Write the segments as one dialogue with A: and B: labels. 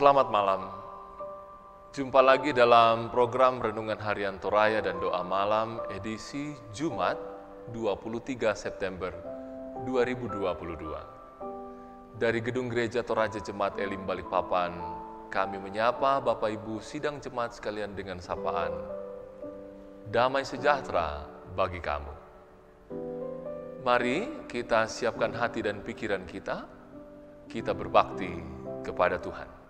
A: Selamat malam. Jumpa lagi dalam program Renungan Harian Toraya dan Doa Malam edisi Jumat 23 September 2022. Dari Gedung Gereja Toraja Jemaat Elim Balikpapan, kami menyapa Bapak Ibu sidang jemaat sekalian dengan sapaan damai sejahtera bagi kamu. Mari kita siapkan hati dan pikiran kita berbakti kepada Tuhan.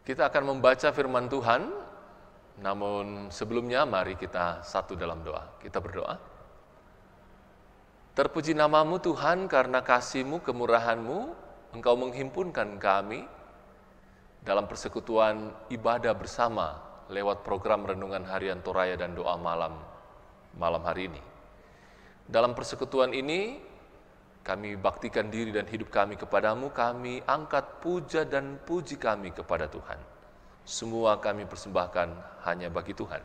A: Kita akan membaca firman Tuhan, namun sebelumnya mari kita satu dalam doa. Kita berdoa. Terpuji namamu Tuhan, karena kasih-Mu, kemurahan-Mu, Engkau menghimpunkan kami dalam persekutuan ibadah bersama lewat program Renungan Harian Toraya dan Doa Malam hari ini. Dalam persekutuan ini, kami baktikan diri dan hidup kami kepadamu, kami angkat puja dan puji kami kepada Tuhan. Semua kami persembahkan hanya bagi Tuhan.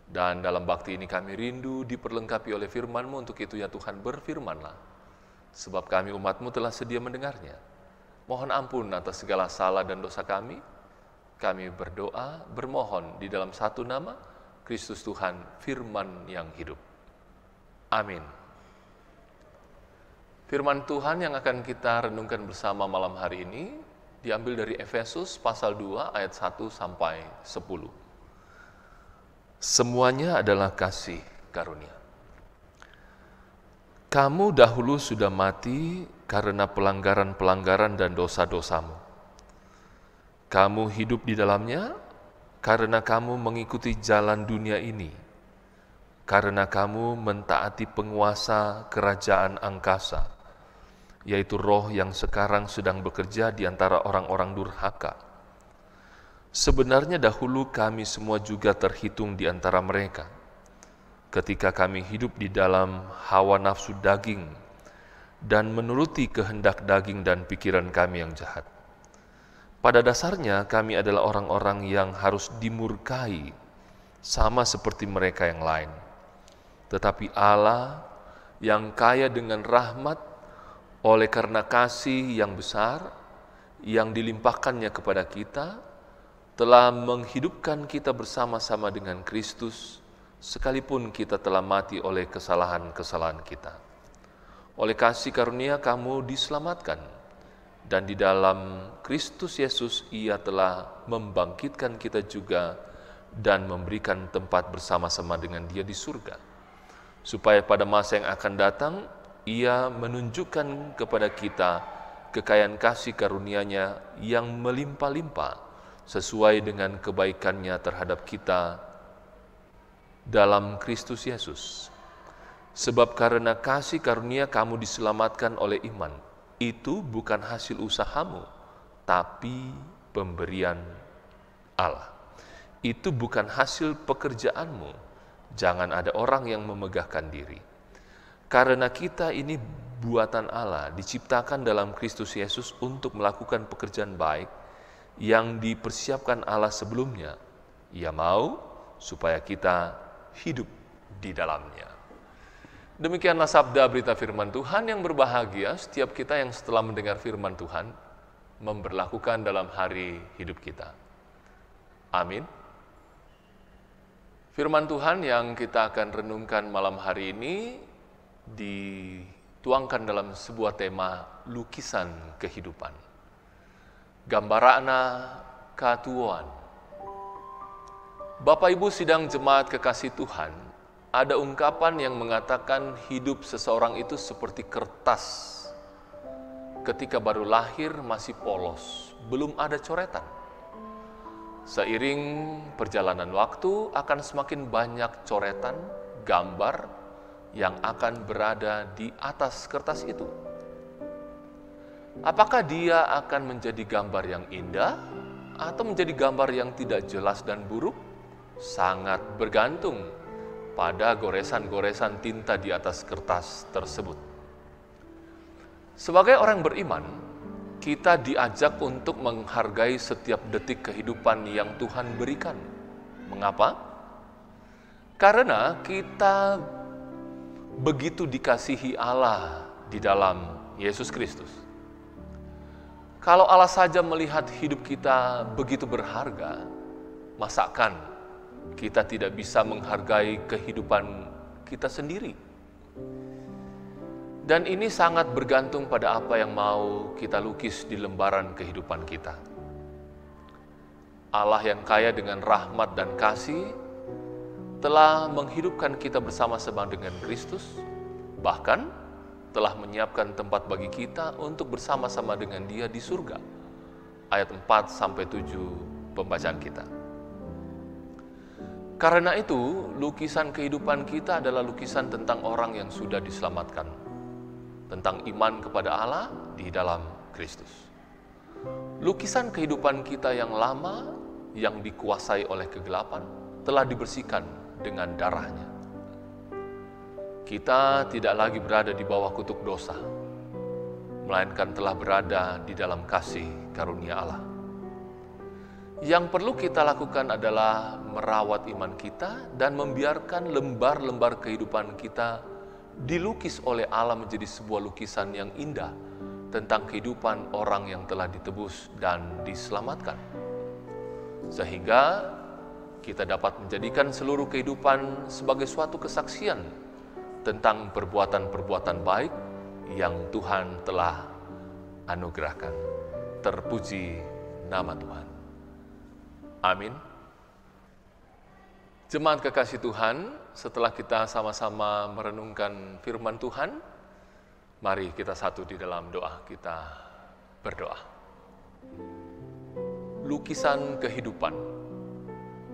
A: Dan dalam bakti ini kami rindu diperlengkapi oleh firman-Mu, untuk itu ya Tuhan berfirmanlah. Sebab kami umat-Mu telah sedia mendengarnya. Mohon ampun atas segala salah dan dosa kami. Kami berdoa, bermohon di dalam satu nama, Kristus Tuhan, firman yang hidup. Amin. Firman Tuhan yang akan kita renungkan bersama malam hari ini diambil dari Efesus pasal 2 ayat 1 sampai 10. Semuanya adalah kasih karunia. Kamu dahulu sudah mati karena pelanggaran-pelanggaran dan dosa-dosamu. Kamu hidup di dalamnya karena kamu mengikuti jalan dunia ini, karena kamu mentaati penguasa kerajaan angkasa, yaitu roh yang sekarang sedang bekerja di antara orang-orang durhaka. Sebenarnya dahulu kami semua juga terhitung di antara mereka, ketika kami hidup di dalam hawa nafsu daging dan menuruti kehendak daging dan pikiran kami yang jahat. Pada dasarnya kami adalah orang-orang yang harus dimurkai, sama seperti mereka yang lain. Tetapi Allah yang kaya dengan rahmat, oleh karena kasih yang besar yang dilimpahkannya kepada kita, telah menghidupkan kita bersama-sama dengan Kristus, sekalipun kita telah mati oleh kesalahan-kesalahan kita. Oleh kasih karunia kamu diselamatkan, dan di dalam Kristus Yesus Ia telah membangkitkan kita juga dan memberikan tempat bersama-sama dengan Dia di surga, supaya pada masa yang akan datang Ia menunjukkan kepada kita kekayaan kasih karunia-Nya yang melimpah-limpah sesuai dengan kebaikan-Nya terhadap kita dalam Kristus Yesus. Sebab karena kasih karunia kamu diselamatkan oleh iman. Itu bukan hasil usahamu, tapi pemberian Allah. Itu bukan hasil pekerjaanmu. Jangan ada orang yang memegahkan diri. Karena kita ini buatan Allah, diciptakan dalam Kristus Yesus untuk melakukan pekerjaan baik yang dipersiapkan Allah sebelumnya. Ia mau supaya kita hidup di dalamnya. Demikianlah sabda berita firman Tuhan. Yang berbahagia setiap kita yang setelah mendengar firman Tuhan memberlakukan dalam hari hidup kita. Amin. Firman Tuhan yang kita akan renungkan malam hari ini dituangkan dalam sebuah tema lukisan kehidupan. Gambarana katuoan. Bapak Ibu sidang jemaat kekasih Tuhan, ada ungkapan yang mengatakan hidup seseorang itu seperti kertas. Ketika baru lahir masih polos, belum ada coretan. Seiring perjalanan waktu akan semakin banyak coretan, gambar yang akan berada di atas kertas itu. Apakah dia akan menjadi gambar yang indah atau menjadi gambar yang tidak jelas dan buruk? Sangat bergantung pada goresan-goresan tinta di atas kertas tersebut. Sebagai orang beriman, kita diajak untuk menghargai setiap detik kehidupan yang Tuhan berikan. Mengapa? Karena kita begitu dikasihi Allah di dalam Yesus Kristus. Kalau Allah saja melihat hidup kita begitu berharga, masakan kita tidak bisa menghargai kehidupan kita sendiri? Dan ini sangat bergantung pada apa yang mau kita lukis di lembaran kehidupan kita. Allah yang kaya dengan rahmat dan kasih telah menghidupkan kita bersama-sama dengan Kristus, bahkan telah menyiapkan tempat bagi kita untuk bersama-sama dengan Dia di surga. Ayat 4-7 pembacaan kita. Karena itu, lukisan kehidupan kita adalah lukisan tentang orang yang sudah diselamatkan, tentang iman kepada Allah di dalam Kristus. Lukisan kehidupan kita yang lama, yang dikuasai oleh kegelapan, telah dibersihkan dengan darahnya. Kita tidak lagi berada di bawah kutuk dosa, melainkan telah berada di dalam kasih karunia Allah. Yang perlu kita lakukan adalah merawat iman kita dan membiarkan lembar-lembar kehidupan kita dilukis oleh Allah menjadi sebuah lukisan yang indah tentang kehidupan orang yang telah ditebus dan diselamatkan. Sehingga kita dapat menjadikan seluruh kehidupan sebagai suatu kesaksian tentang perbuatan-perbuatan baik yang Tuhan telah anugerahkan. Terpuji nama Tuhan. Amin. Jemaat kekasih Tuhan, setelah kita sama-sama merenungkan firman Tuhan, mari kita satu di dalam doa, kita berdoa. Lukisan kehidupan,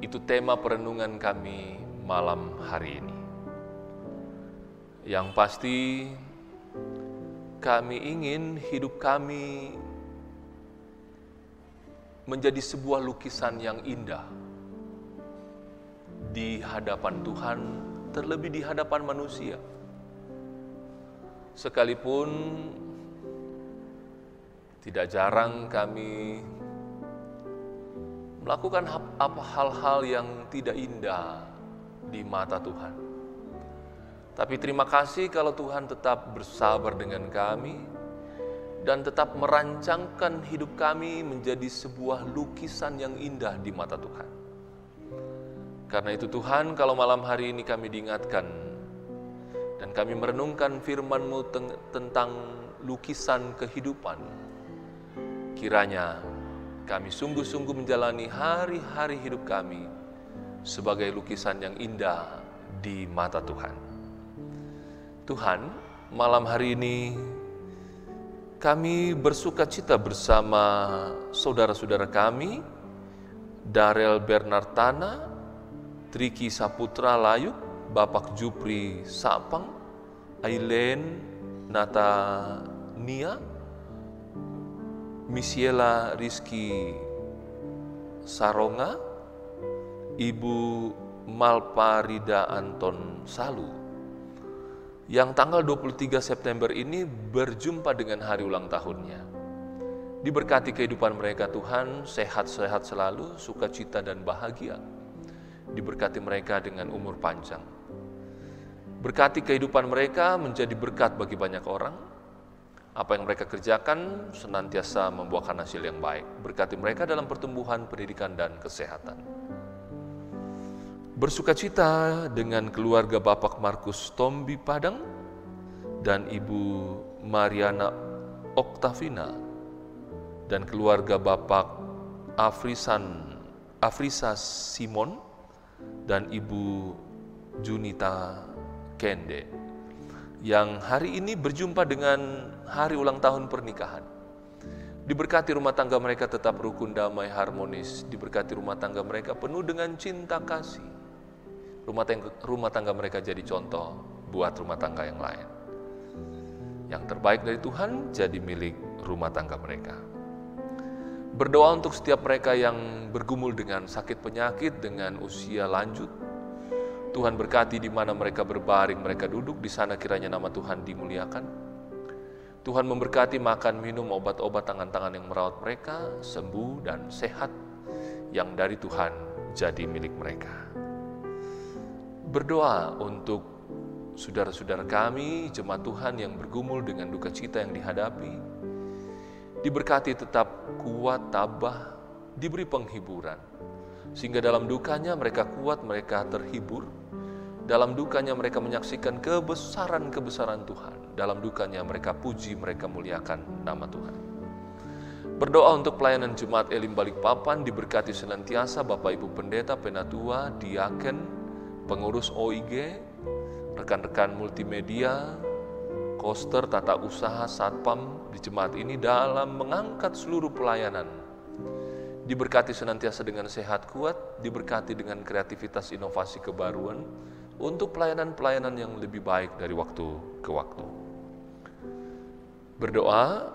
A: itu tema perenungan kami malam hari ini. Yang pasti, kami ingin hidup kami menjadi sebuah lukisan yang indah di hadapan Tuhan, terlebih di hadapan manusia. Sekalipun tidak jarang kami melakukan hal-hal yang tidak indah di mata Tuhan. Tapi terima kasih kalau Tuhan tetap bersabar dengan kami dan tetap merancangkan hidup kami menjadi sebuah lukisan yang indah di mata Tuhan. Karena itu Tuhan, kalau malam hari ini kami diingatkan dan kami merenungkan firman-Mu tentang lukisan kehidupan, kiranya kami sungguh-sungguh menjalani hari-hari hidup kami sebagai lukisan yang indah di mata Tuhan. Tuhan, malam hari ini kami bersukacita bersama saudara-saudara kami, Darel Bernardana, Triki Saputra Layuk, Bapak Jupri Sapang, Aileen Natania, Misiela Rizky Saronga, Ibu Malpa Rida Anton Salu, yang tanggal 23 September ini berjumpa dengan hari ulang tahunnya. Diberkati kehidupan mereka Tuhan, sehat-sehat selalu, sukacita dan bahagia. Diberkati mereka dengan umur panjang. Berkati kehidupan mereka menjadi berkat bagi banyak orang. Apa yang mereka kerjakan senantiasa membuahkan hasil yang baik. Berkati mereka dalam pertumbuhan, pendidikan, dan kesehatan. Bersukacita dengan keluarga Bapak Markus Tombi Padang dan Ibu Mariana Oktavina dan keluarga Bapak Afrisa Simon dan Ibu Junita Kende yang hari ini berjumpa dengan hari ulang tahun pernikahan. Diberkati rumah tangga mereka tetap rukun, damai, harmonis. Diberkati rumah tangga mereka penuh dengan cinta kasih. Rumah tangga mereka jadi contoh buat rumah tangga yang lain. Yang terbaik dari Tuhan jadi milik rumah tangga mereka. Berdoa untuk setiap mereka yang bergumul dengan sakit penyakit, dengan usia lanjut. Tuhan berkati di mana mereka berbaring, mereka duduk, di sana kiranya nama Tuhan dimuliakan. Tuhan memberkati makan, minum, obat-obat, tangan-tangan yang merawat mereka, sembuh dan sehat, yang dari Tuhan jadi milik mereka. Berdoa untuk saudara-saudara kami, jemaat Tuhan yang bergumul dengan duka cita yang dihadapi, diberkati tetap kuat, tabah, diberi penghiburan, sehingga dalam dukanya mereka kuat, mereka terhibur. Dalam dukanya mereka menyaksikan kebesaran-kebesaran Tuhan. Dalam dukanya mereka puji, mereka muliakan nama Tuhan. Berdoa untuk pelayanan Jemaat Elim Balikpapan, diberkati senantiasa Bapak Ibu Pendeta, Penatua, Diaken, pengurus OIG, rekan-rekan multimedia, koster, tata usaha, satpam di jemaat ini dalam mengangkat seluruh pelayanan. Diberkati senantiasa dengan sehat kuat, diberkati dengan kreativitas inovasi kebaruan, untuk pelayanan-pelayanan yang lebih baik dari waktu ke waktu. Berdoa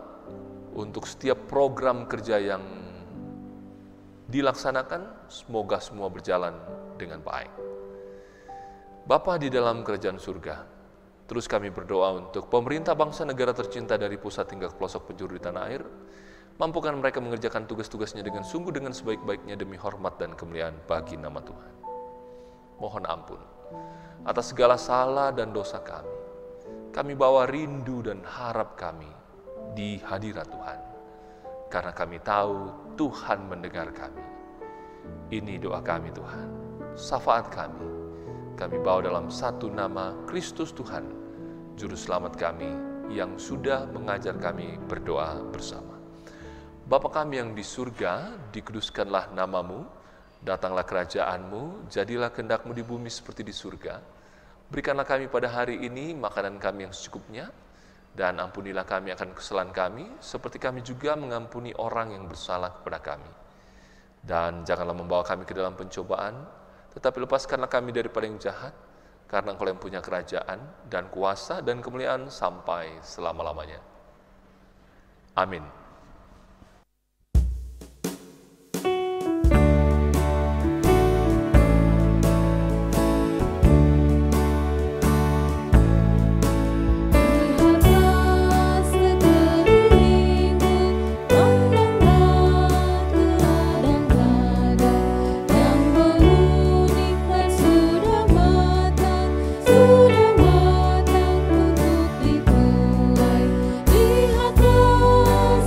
A: untuk setiap program kerja yang dilaksanakan, semoga semua berjalan dengan baik. Bapa di dalam kerajaan surga, terus kami berdoa untuk pemerintah bangsa negara tercinta dari pusat hingga ke pelosok penjuru di tanah air, mampukan mereka mengerjakan tugas-tugasnya dengan sungguh dengan sebaik-baiknya demi hormat dan kemuliaan bagi nama Tuhan. Mohon ampun atas segala salah dan dosa kami. Kami bawa rindu dan harap kami di hadirat Tuhan, karena kami tahu Tuhan mendengar kami. Ini doa kami Tuhan, syafaat kami. Kami bawa dalam satu nama Kristus Tuhan, Juru Selamat kami yang sudah mengajar kami berdoa bersama. Bapa kami yang di surga, dikuduskanlah namamu, datanglah kerajaan-Mu, jadilah kehendak-Mu di bumi seperti di surga. Berikanlah kami pada hari ini makanan kami yang secukupnya, dan ampunilah kami akan kesalahan kami, seperti kami juga mengampuni orang yang bersalah kepada kami. Dan janganlah membawa kami ke dalam pencobaan, tetapi lepaskanlah kami daripada yang jahat, karena Engkau yang punya kerajaan, dan kuasa, dan kemuliaan sampai selama-lamanya. Amin.
B: Sudah matang untuk dituai, lihatlah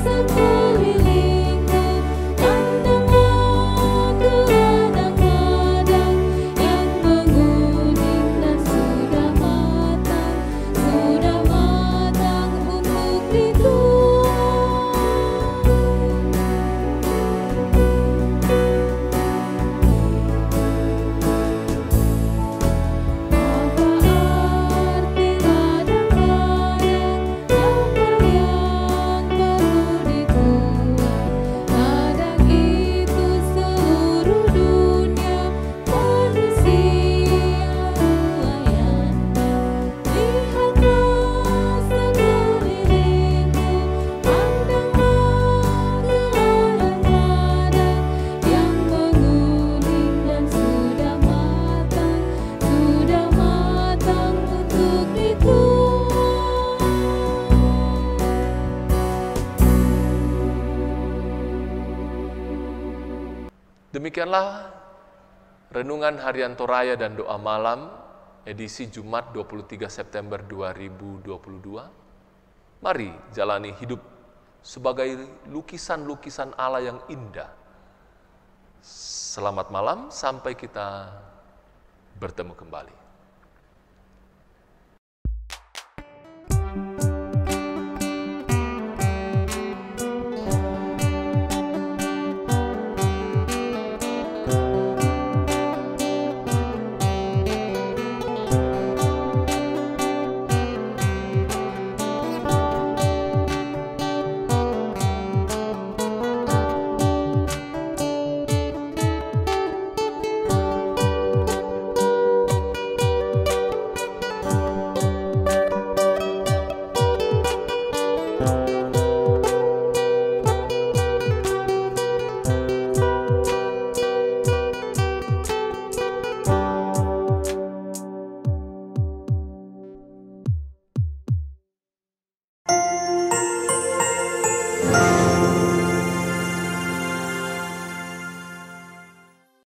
A: Demikianlah Renungan Harian Toraya dan Doa Malam, edisi Jumat 23 September 2022. Mari jalani hidup sebagai lukisan-lukisan Allah yang indah. Selamat malam, sampai kita bertemu kembali.